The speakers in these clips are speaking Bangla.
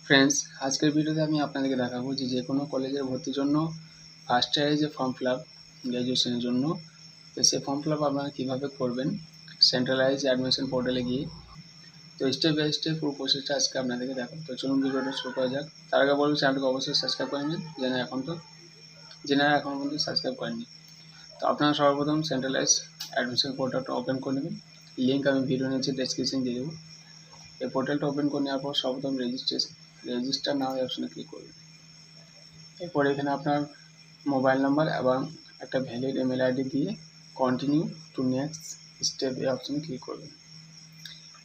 ফ্রেন্ডস, আজকের ভিডিওতে আমি আপনাদেরকে দেখাবো যে কোনো কলেজের ভর্তির জন্য ফার্স্ট ইয়ারে যে ফর্ম ফিল আপ গ্র্যাজুয়েশনের জন্য, তো সেই ফর্ম ফিল আপ আপনারা কীভাবে করবেন সেন্ট্রালাইজ অ্যাডমিশন পোর্টালে গিয়ে। তো স্টেপ বাই স্টেপ পুরো প্রসেসটা আজকে আপনাদেরকে দেখাবো। তো চলুন ভিডিওটা শুরু করা যাক। তার আগে বলবো চ্যানেলটাকে অবশ্যই সাবস্ক্রাইব করে নিন, যেনারা এখনও পর্যন্ত সাবস্ক্রাইব করেননি। তো আপনারা সর্বপ্রথম সেন্ট্রালাইজ অ্যাডমিশন পোর্টালটা ওপেন করে নেবেন। লিঙ্ক আমি ভিডিও নিচে ডেসক্রিপশন দিয়ে দেবো। এই পোর্টালটা ওপেন করে নেওয়ার পর সর্বপ্রথম রেজিস্টার নাও অপশনে ক্লিক করবেন। এরপর এখানে আপনার মোবাইল নাম্বার এবং একটা ভ্যালিড ইমেল আইডি দিয়ে কন্টিনিউ টু নেক্সট স্টেপ এই অপশনে ক্লিক করবেন।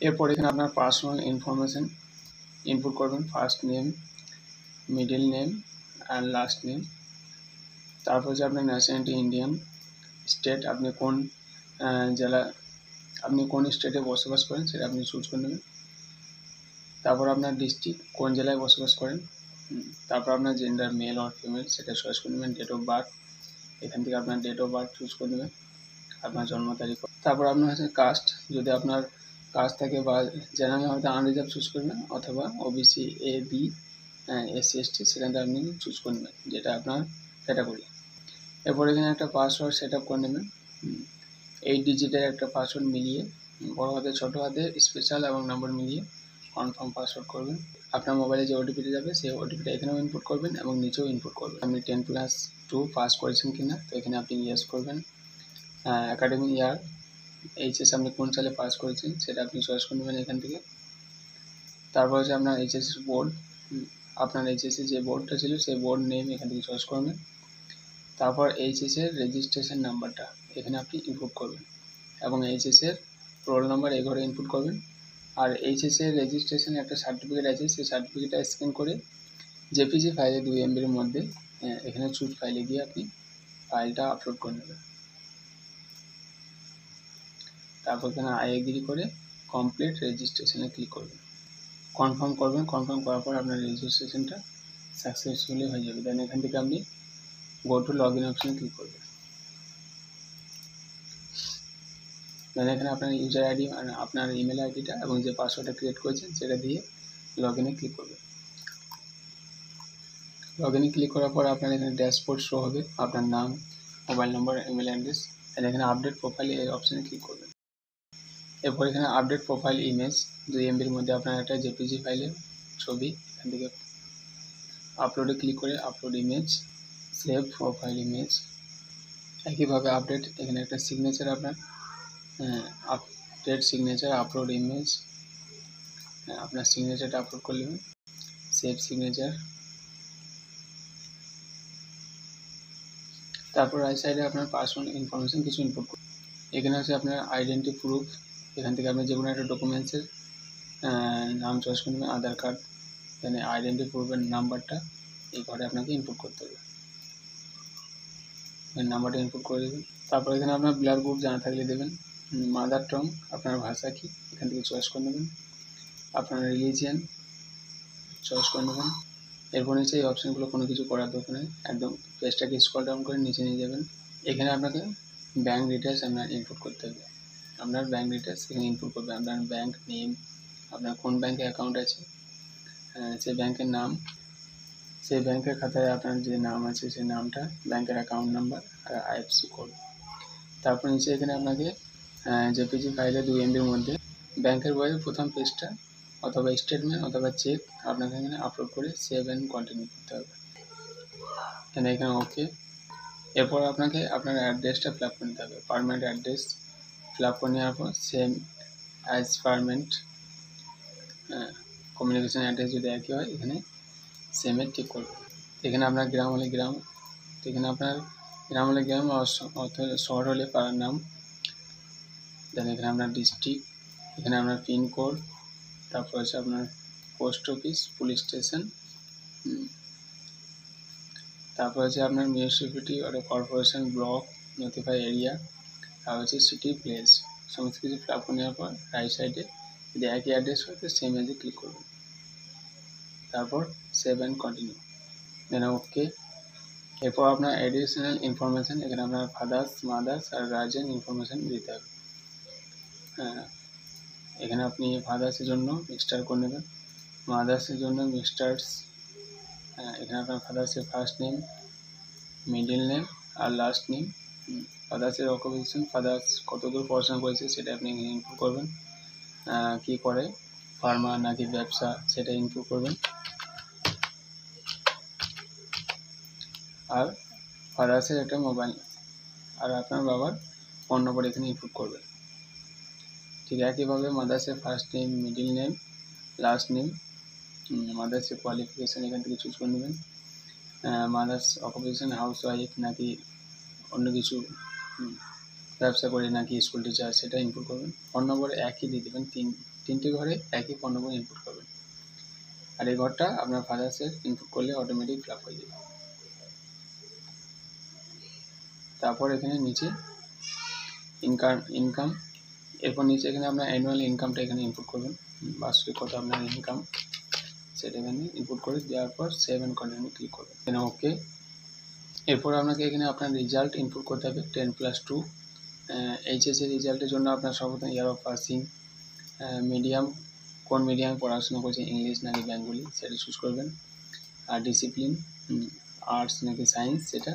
এরপর এখানে আপনার পার্সোনাল ইনফরমেশন ইনপুট করবেন, first name, middle name and last name. তারপর হচ্ছে আপনার ন্যাশনালিটি ইন্ডিয়ান, স্টেট আপনি কোন স্টেটে বসবাস করেন সেটা আপনি চুজ করে নেবেন। তারপর আপনার ডিস্ট্রিক্ট কোন জেলায় বসবাস করেন, তারপর আপনার জেন্ডার মেল অর ফিমেল সেটা চয়েস করে নেবেন। ডেট অফ বার্থ, এখান থেকে আপনার ডেট অফ বার্থ চুজ করে নেবেন, আপনার জন্ম তারিখ। তারপর আপনার হচ্ছে কাস্ট, যদি আপনার কাস্ট থাকে বা জেনারেল হয়তো আনরিজার্ভ চুজ করবেন, অথবা OBC A B SC ST সেখান থেকে আপনি চুজ করে নেবেন যেটা আপনার ক্যাটাগরি। এরপর এখানে একটা পাসওয়ার্ড সেট আপ করে নেবেন, 8 ডিজিটের একটা পাসওয়ার্ড মিলিয়ে, বড় হাতে ছোট হাতে স্পেশাল এবং নম্বর মিলিয়ে কনফার্ম পাসওয়ার্ড করবেন। আপনার মোবাইলে যে ওটিপিটা যাবে সেই ওটিপিটা এখানেও ইনপুট করবেন এবং নিচেও ইনপুট করবেন। আপনি 10+2 পাস করেছেন কিনা, তো এখানে আপনি ইয়েস করবেন। একাডেমিক ইয়ার, এইচএস আপনি কোন সালে পাস করেছেন সেটা আপনি চয়েস করে নেবেন এখান থেকে। তারপর হচ্ছে আপনার এইচএস বোর্ড, আপনার এইচএসের যে বোর্ডটা ছিল সেই বোর্ড নেম এখান থেকে চয়েস করবেন। তারপর এইচএসের রেজিস্ট্রেশন নাম্বারটা এখানে আপনি ইনপুট করবেন এবং এইচএসের রোল নাম্বার এই ঘরে ইনপুট করবেন। আর এইচএসের রেজিস্ট্রেশন একটা সার্টিফিকেট আছে, সেই সার্টিফিকেটটা স্ক্যান করে জেপিজি ফাইলে 2 MBর মধ্যে এখানে চুজ ফাইলে গিয়ে আপনি ফাইলটা আপলোড করে নেবেন। তারপর এখানে আই এগ্রি করে কমপ্লিট রেজিস্ট্রেশনে ক্লিক করবেন, কনফার্ম করবেন। কনফার্ম করার পর আপনার রেজিস্ট্রেশনটা সাকসেসফুলি হয়ে যাবে। দেন এখান থেকে আপনি গো টু লগ ইন অপশানে ক্লিক করবেন। দেন এখানে আপনার ইউজার আইডি মানে আপনার ইমেল আইডিটা এবং যে পাসওয়ার্ডটা ক্রিয়েট করেছেন সেটা দিয়ে লগ ইনে ক্লিক করবেন। লগ ইনে ক্লিক করার পর আপনার এখানে ড্যাশবোর্ড শো হবে, আপনার নাম, মোবাইল নম্বর, ইমেল অ্যাড্রেস। এখানে আপডেট প্রোফাইল এই অপশানে ক্লিক করবেন। এরপর এখানে আপডেট প্রোফাইল ইমেজ 2 MBর মধ্যে আপনার একটা জেপিজি ফাইলের ছবি এখান থেকে আপলোডে ক্লিক করে upload image, save profile image. একইভাবে আপডেট, এখানে একটা সিগনেচার আপনার আপডেট সিগনেচার, আপলোড ইমেজ, আপনার সিগনেচারটা আপলোড করে নেবেন, সেভ সিগনেচার। তারপর রাইট সাইডে আপনার পার্সোনাল ইনফরমেশন কিছু ইনপুট করুন। এখানে হচ্ছে আপনার আইডেন্টি প্রুফ, এখান থেকে আপনি যে কোনো একটা ডকুমেন্টসের নাম চয়েস করে নেবেন, আধার কার্ড। এখানে আইডেন্টি প্রুফের নাম্বারটা এই ঘরে আপনাকে ইনপুট করতে হবে, নাম্বারটা ইনপুট করে দেবেন। তারপর এখানে আপনার ব্লাড গ্রুপ জানা থাকলে দেবেন। মাদার টং, আপনার ভাষা কি এখান থেকে চয়েস করে নেবেন। আপনার রিলিজিয়ান চয়েস করে নেবেন। এরপর নিচে এই অপশানগুলো কোনো কিছু করার দরকার নেই, একদম পেজটাকে স্ক্রল ডাউন করে নিচে নিয়ে যাবেন। এখানে আপনাকে ব্যাঙ্ক ডিটেলস আপনার ইনপুট করতে হবে, আপনার ব্যাঙ্ক ডিটেলস এখানে ইনপুট করবেন। আপনার ব্যাঙ্ক নেম, আপনার কোন ব্যাঙ্কে অ্যাকাউন্ট আছে সেই ব্যাঙ্কের নাম, সেই ব্যাঙ্কের খাতায় আপনার যে নাম আছে সেই নামটা, ব্যাঙ্কের অ্যাকাউন্ট নাম্বার আর আইএফএসসি কোড। তারপর নিচে এখানে আপনাকে জেপিজি ফাইলে 2 MBর মধ্যে ব্যাঙ্কের বইয়ের প্রথম পেজটা অথবা স্টেটমেন্ট অথবা চেক আপনাকে এখানে আপলোড করে সেভ অ্যান্ড কন্টিনিউ করতে হবে। এখানে ওকে। এরপর আপনাকে আপনার অ্যাড্রেসটা ফিল আপ করে নিতে হবে, পারমানেন্ট অ্যাড্রেস ফিল আপ করে নেওয়ার পর same as permanent communication address যদি একই হয় এখানে সেমে টিক করবে। এখানে আপনার গ্রাম হলে গ্রাম, এখানে আপনার গ্রাম হলে গ্রাম, শহর হলে পাড়ার নাম। দেন এখানে আপনার ডিস্ট্রিক্ট, এখানে আপনার পিনকোড, তারপর হচ্ছে আপনার পোস্ট অফিস, পুলিশ স্টেশন, তারপর হচ্ছে আপনার মিউনিসিপ্যালিটি অথবা কর্পোরেশন, ব্লক, নোটিফাই এরিয়া, আর হচ্ছে সিটি, প্লেস। সমস্ত কিছু ফিল আপ করে নেওয়ার পর রাইট সাইডে যদি একই অ্যাড্রেস হয় তো সেম অ্যাজে ক্লিক করবেন, তারপর সেভ অ্যান্ড কন্টিনিউ, দেন ওকে। এরপর আপনার অ্যাডিশনাল ইনফরমেশান, এখানে আপনার ফাদার্স, মাদার্স আর গার্জেন ইনফরমেশান দিতে হবে। এখানে আপনি ফাদার্সের জন্য স্টার করে নেবেন, মাদার্সের জন্য মিস্টার্স, এখানে আপনার ফাদার্সের ফার্স্ট নেম, মিডল নেম আর লাস্ট নেম। ফাদার্সের অকুপেশন, ফাদার্স কতদূর পড়াশোনা করেছে সেটা আপনি এখানে ইনপুট করবেন। কী করে, ফার্মার নাকি ব্যবসা, সেটা ইনপুট করবেন। আর ফাদার্সের একটা মোবাইল আর আপনার বাবার ফোন নম্বর এখানে ইনপুট করবেন। ঠিক একইভাবে মাদার্সের first name, middle name, last name, মাদার্সের কোয়ালিফিকেশান এখান থেকে চুজ করে নেবেন। মাদার্স অকুপেশন হাউস ওয়াইফ নাকি অন্য কিছু, ব্যবসা করে নাকি স্কুল টিচার, সেটা ইনপুট করবেন। ফোন নম্বর একই দিয়ে দেবেন, তিনটে ঘরে একই ফোন নম্বর ইনপুট করবেন। আর এই ঘরটা আপনার ফাদার্সের ইনপুট করলে অটোমেটিক ফিল আপ হয়ে যাবে। তারপর এখানে নিচে ইনকাম, এরপর নিচে এখানে আপনার অ্যানুয়াল ইনকামটা এখানে ইনপুট করবেন। বার্ষিক কত আপনার ইনকাম সেটা এখানে ইনপুট করে দেওয়ার পর সেভ অ্যান্ড কন্টিনিউ ক্লিক করবেন। এখানে ওকে। এরপর আপনাকে এখানে আপনার রেজাল্ট ইনপুট করতে হবে 10+2। এইচএসসি রেজাল্টের জন্য আপনার সর্বপ্রথম ইয়ার অফ পাসিং, মিডিয়াম কোন মিডিয়ামে পড়াশোনা করছে, ইংলিশ নাকি বেঙ্গলি সেটা চুজ করবেন। আর ডিসিপ্লিন, আর্টস নাকি সায়েন্স সেটা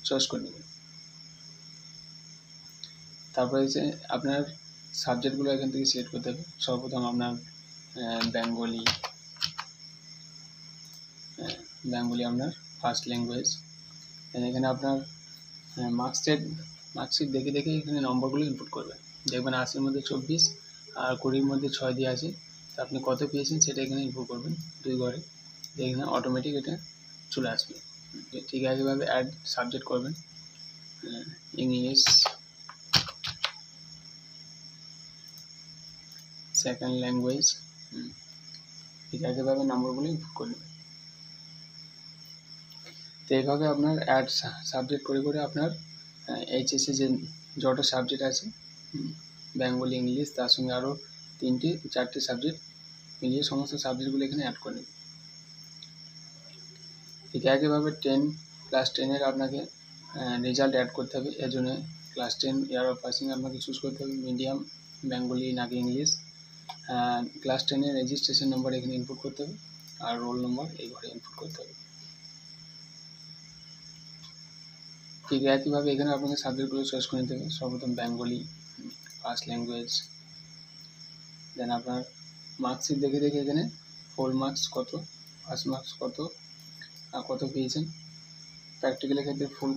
চয়েস করে নেবেন। তারপরে হচ্ছে আপনার সাবজেক্টগুলো এখান থেকে সিলেক্ট করতে হবে। সর্বপ্রথম আপনার বেঙ্গলি আপনার ফার্স্ট ল্যাঙ্গুয়েজ। এখানে আপনার মার্কশিট দেখে এখানে নম্বরগুলো ইনপুট করবেন। দেখবেন 80-র মধ্যে 24 আর 20-র মধ্যে 6 দিয়ে আছে, তো আপনি কত পেয়েছেন সেটা এখানে ইনপুট করবেন 2 ঘরে, এখানে অটোমেটিক এটা চলে আসবে। ঠিক একইভাবে অ্যাড সাবজেক্ট করবেন, ইংলিশ সেকেন্ড ল্যাঙ্গুয়েজ, ঠিক একইভাবে নম্বরগুলো ইনপুট করে নেবেন। তো এইভাবে আপনার অ্যাড সাবজেক্ট করে আপনার এইচএসসি যে যত সাবজেক্ট আছে, বেঙ্গলি, ইংলিশ, তার সঙ্গে আরও 3-4টে সাবজেক্ট মিলিয়ে সমস্ত সাবজেক্টগুলো এখানে অ্যাড করে নেবেন। ঠিক একইভাবে 10+10-এর আপনাকে রেজাল্ট অ্যাড করতে হবে। এর জন্য ক্লাস 10 ইয়ার অফ পাসিং আপনাকে চুজ করতে হবে, মিডিয়াম বেঙ্গলি নাকি ইংলিশ। ক্লাস 10-এর রেজিস্ট্রেশন নম্বর এখানে ইনপুট করতে হবে আর রোল নম্বর এই ঘরে ইনপুট করতে হবে। ঠিক একইভাবে এখানে আপনাকে সাবজেক্টগুলো চয়েস করে নিতে হবে। সর্বপ্রথম বেঙ্গলি ফার্স্ট ল্যাঙ্গুয়েজ, দেন আপনার মার্কশিট দেখে এখানে ফুল মার্কস কত, ফার্স্ট মার্কস কত, কত পেয়েছেন, প্র্যাকটিক্যালের ক্ষেত্রে ফুল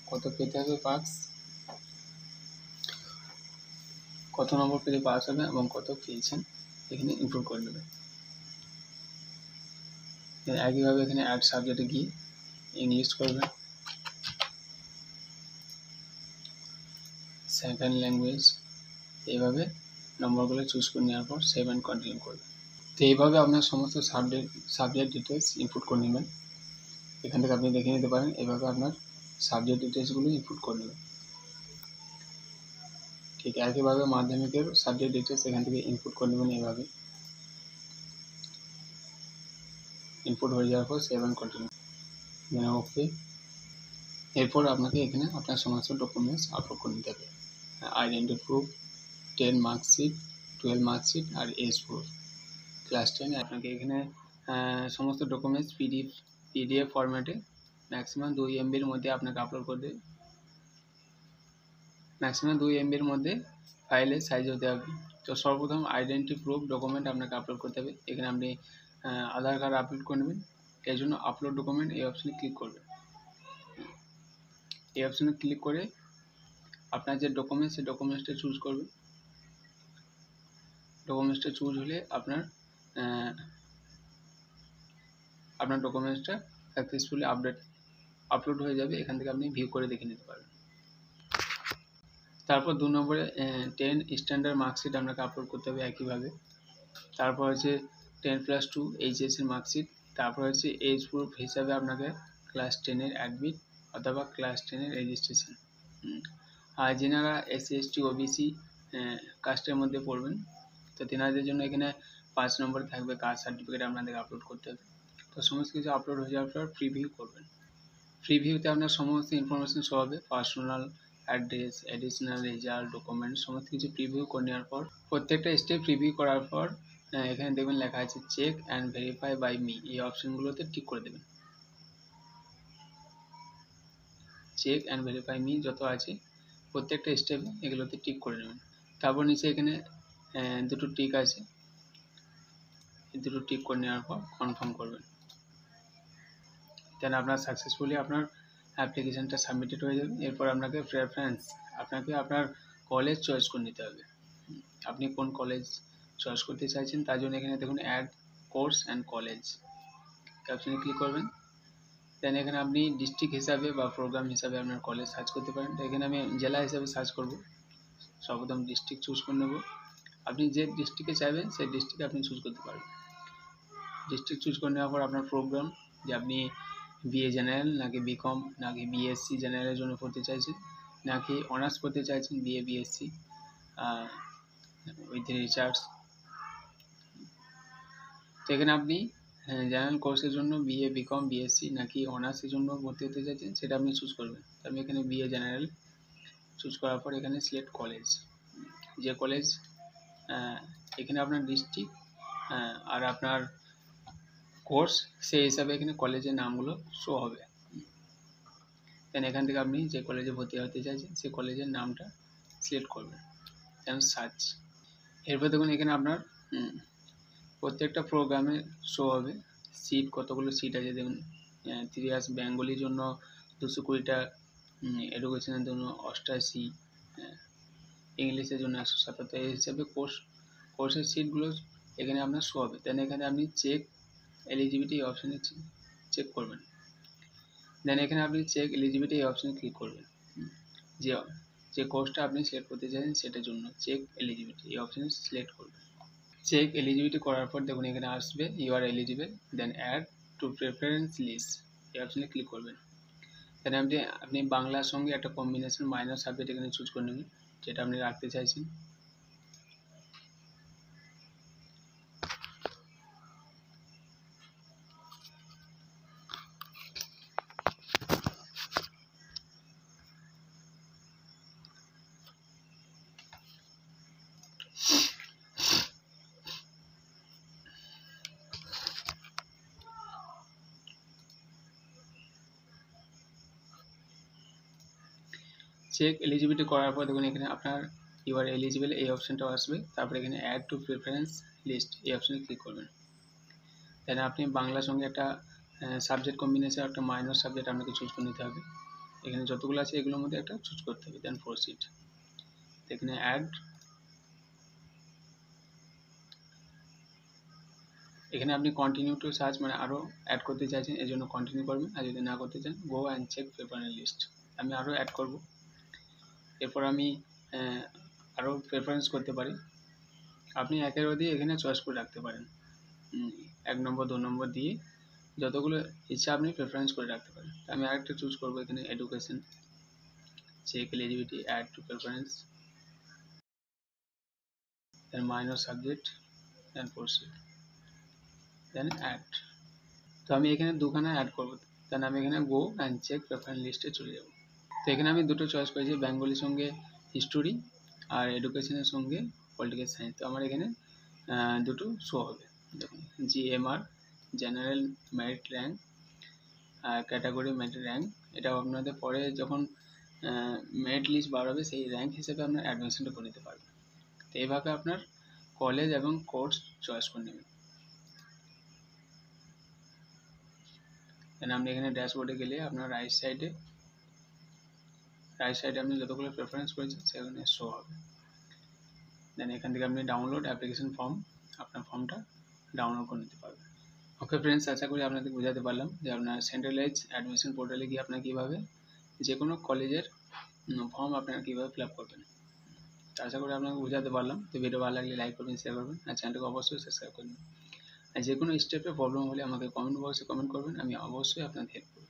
কত পেতে হবে, মার্কস কত নম্বর পেলে পাস হবে এবং কত পেয়েছেন এখানে ইনপুট করে নেবেন। একইভাবে এখানে অ্যাড সাবজেক্টে গিয়ে ইংলিশ করবেন, সেকেন্ড ল্যাঙ্গুয়েজ, এইভাবে নম্বরগুলো চুজ করে নেওয়ার পর সেভ অ্যান্ড কন্টিনিউ করবেন। তো এইভাবে আপনার সমস্ত সাবজেক্ট ডিটেলস ইনপুট করে নেবেন। এখান থেকে আপনি দেখে নিতে পারেন, এভাবে আপনার সাবজেক্ট ডিটেলসগুলো ইনপুট করে নেবেন। ঠিক একইভাবে মাধ্যমিকের সাবজেক্ট ডিটেলস এখান থেকে ইনপুট করে নেবেন। এইভাবে ইনপুট হয়ে যাওয়ার পর সেভ অ্যান্ড কন্টিনিউ, ওকে। এরপর আপনাকে এখানে আপনার সমস্ত ডকুমেন্টস আপলোড করে নিতে হবে, আইডেন্টি প্রুফ, 10 মার্কশিট, 12 মার্কশিট আর এজ প্রুফ। ক্লাস 10 আপনাকে এখানে সমস্ত ডকুমেন্টস পিডিএফ ফরম্যাটে ম্যাক্সিমাম 2 MBর মধ্যে আপনাকে আপলোড করতে, ম্যাক্সিমাম 2 MBর মধ্যে ফাইলের সাইজ হতে হবে। তো সর্বপ্রথম আইডেন্টি প্রুফ ডকুমেন্ট আপনাকে আপলোড করতে হবে। এখানে আপনি আধার কার্ড আপলোড করে নেবেন। এর জন্য আপলোড ডকুমেন্ট এই অপশানে ক্লিক করবেন। এই অপশানে ক্লিক করে আপনার যে ডকুমেন্টস, সেই ডকুমেন্টসটা চুজ করবেন। ডকুমেন্টসটা চুজ হলে আপনার ডকুমেন্টসটা সাকসেসফুলি আপলোড হয়ে যাবে। এখান থেকে আপনি ভিউ করে দেখে নিতে পারবেন। তারপর 2 নম্বরে 10 স্ট্যান্ডার্ড মার্কশিট আপনাকে আপলোড করতে হবে একইভাবে। তারপর হচ্ছে 10+2 এইচএসসির মার্কশিট। তারপর হচ্ছে এজ প্রুফ হিসাবে আপনাকে ক্লাস 10-এর অ্যাডমিট অথবা ক্লাস 10-এর রেজিস্ট্রেশন। আর যেনারা SC ST OBC কাস্টের মধ্যে পড়বেন, তো তেনাদের জন্য এখানে 5 নম্বরে থাকবে কাস্ট সার্টিফিকেট আপনাদের আপলোড করতে হবে। তো সমস্ত কিছু আপলোড হয়ে যাওয়ার পর প্রিভিউ করবেন। প্রিভিউতে আপনার সমস্ত ইনফরমেশন শো হবে, personal address, additional result, document, সমস্ত কিছু প্রিভিউ করে নেওয়ার পর প্রত্যেকটা স্টেপ প্রিভিউ করার পর এখানে দেখবেন লেখা আছে check and verify by me, এই অপশনগুলোতে টিক করে দেবেন। চেক অ্যান্ড ভেরিফাই মি যত আছে প্রত্যেকটা স্টেপে এগুলোতে টিক করে নেবেন। তারপর নিচে এখানে দুটো টিক আছে, এই দুটো টিক করে নেওয়ার পর কনফার্ম করবেন। দেন আপনার সাকসেসফুলি আপনার অ্যাপ্লিকেশানটা সাবমিটেড হয়ে যাবে। এরপর আপনাকে প্রেফারেন্স, আপনাকে আপনার কলেজ চয়েস করে নিতে হবে। আপনি কোন কলেজ চয়েস করতে চাইছেন তার জন্য এখানে দেখুন অ্যাড কোর্স অ্যান্ড কলেজ অপশানে ক্লিক করবেন। দেন এখানে আপনি ডিস্ট্রিক্ট হিসাবে বা প্রোগ্রাম হিসাবে আপনার কলেজ সার্চ করতে পারেন। তো এখানে আমি জেলা হিসাবে সার্চ করব, সর্বপ্রথম ডিস্ট্রিক্ট চুজ করে নেব। আপনি যে ডিস্ট্রিক্টে চাইবেন সেই ডিস্ট্রিক্টে আপনি চুজ করতে পারবেন। ডিস্ট্রিক্ট চুজ করে নেওয়ার পর আপনার প্রোগ্রাম, যে আপনি বিএ জেনারেল নাকি বিকম নাকি বিএসসি জেনারেলের জন্য পড়তে চাইছেন, নাকি অনার্স পড়তে চাইছেন বিএ বিএসসি উইথ রিসার্চ। তো এখানে আপনি জেনারেল কোর্সের জন্য বিএ বিকম বিএসসি নাকি অনার্সের জন্য ভর্তি হতে চাইছেন সেটা আপনি চুজ করবেন। তো আমি এখানে বিএ জেনারেল চুজ করার পর এখানে সিলেক্ট কলেজ, যে কলেজ এখানে আপনার ডিস্ট্রিক্ট আর আপনার কোর্স সেই হিসাবে এখানে কলেজের নামগুলো শো হবে। দেন এখান থেকে আপনি যে কলেজে ভর্তি হতে চাইছেন সেই কলেজের নামটা সিলেক্ট করবেন, দেন সার্চ। এরপর দেখুন এখানে আপনার প্রত্যেকটা প্রোগ্রামে শো হবে সিট, কতগুলো সিট আছে দেখুন। 3 ইয়ার্স বেঙ্গলির জন্য 220টা, এডুকেশনের জন্য 88, ইংলিশের জন্য 177, এই হিসাবে কোর্সের সিটগুলো এখানে আপনার শো হবে। দেন এখানে আপনি চেক এলিজিবিলিটি অপশানে চেক করবেন। দেন এখানে আপনি চেক এলিজিবিলিটি এই অপশানে ক্লিক করবেন। যে কোর্সটা আপনি সিলেক্ট করতে চাইছেন সেটার জন্য চেক এলিজিবিলিটি এই অপশানে সিলেক্ট করবেন। চেক এলিজিবিলিটি করার পর দেখুন এখানে আসবে you are eligible, then add to preference list এই অপশানে ক্লিক করবেন। দেন আপনি বাংলার সঙ্গে একটা কম্বিনেশন মাইনর সাবজেক্ট এখানে চুজ করে নেবেন যেটা আপনি রাখতে চাইছেন। চেক এলিজিবিলিটি করার পর দেখুন এখানে আপনার ইউ আর এলিজিবল এই অপশানটাও আসবে। তারপরে এখানে অ্যাড টু প্রেফারেন্স লিস্ট এই অপশানে ক্লিক করবেন। দেন আপনি বাংলার সঙ্গে একটা সাবজেক্ট কম্বিনেশন একটা মাইনর সাবজেক্ট আপনাকে চুজ করে নিতে হবে। এখানে যতগুলো আছে এগুলোর মধ্যে একটা চুজ করতে হবে, দেন প্রসিড। এখানে অ্যাড, এখানে আপনি কন্টিনিউ টু সার্চ মানে আরও অ্যাড করতে চাইছেন এই জন্য কন্টিনিউ করবেন, আর যদি না করতে চান go and check preference list. আমি আরও অ্যাড করব। এরপর আমি আরও প্রেফারেন্স করতে পারি। আপনি একের অধিক এখানে চয়েস করে রাখতে পারেন, 1 নম্বর 2 নম্বর দিয়ে যতগুলো ইচ্ছা আপনি প্রেফারেন্স করে রাখতে পারেন। আমি আরেকটা চুজ করব এখানে education, check eligibility, add to preference, then minor subject, then proceed, then add. তো আমি এখানে দুখানা অ্যাড করবো, দেন আমি এখানে গো অ্যান্ড চেক প্রেফারেন্স লিস্টে চলে যাব। তো এখানে আমি দুটো চয়েস করেছি, বেঙ্গলির সঙ্গে হিস্টোরি আর এডুকেশনের সঙ্গে পলিটিক্যাল সায়েন্স। তো আমার এখানে দুটো শো হবে। দেখুন GMR general merit rank, category merit rank, এটা আপনাদের পরে যখন মেরিট লিস্ট বার হবে সেই র্যাঙ্ক হিসেবে আপনার অ্যাডমিশনটা করে নিতে পারবেন। তো এইভাবে আপনার কলেজ এবং কোর্স চয়েস করে নেবেন। দেন আপনি এখানে ড্যাশবোর্ডে গেলে আপনার রাইট সাইডে আপনি যতগুলো প্রেফারেন্স করেছেন সেখানে শো হবে। দেন এখান থেকে আপনি ডাউনলোড অ্যাপ্লিকেশন ফর্ম, আপনার ফর্মটা ডাউনলোড করে নিতে পারবেন। ওকে ফ্রেন্ডস, আশা করি আপনাদের বোঝাতে পারলাম যে আপনার সেন্ট্রালাইজ অ্যাডমিশন পোর্টালে গিয়ে আপনার কীভাবে যে কোনো কলেজের ফর্ম আপনারা কীভাবে ফিল আপ করবেন। তো আশা করি আপনাকে বোঝাতে পারলাম। তো ভিডিও ভালো লাগলে লাইক করবেন, শেয়ার করবেন, আর চ্যানেলটাকে অবশ্যই সাবস্ক্রাইব করবেন। আর যে কোনো স্টেপে প্রবলেম হলে আমাকে কমেন্ট বক্সে কমেন্ট করবেন, আমি অবশ্যই আপনাদের হেল্প করব।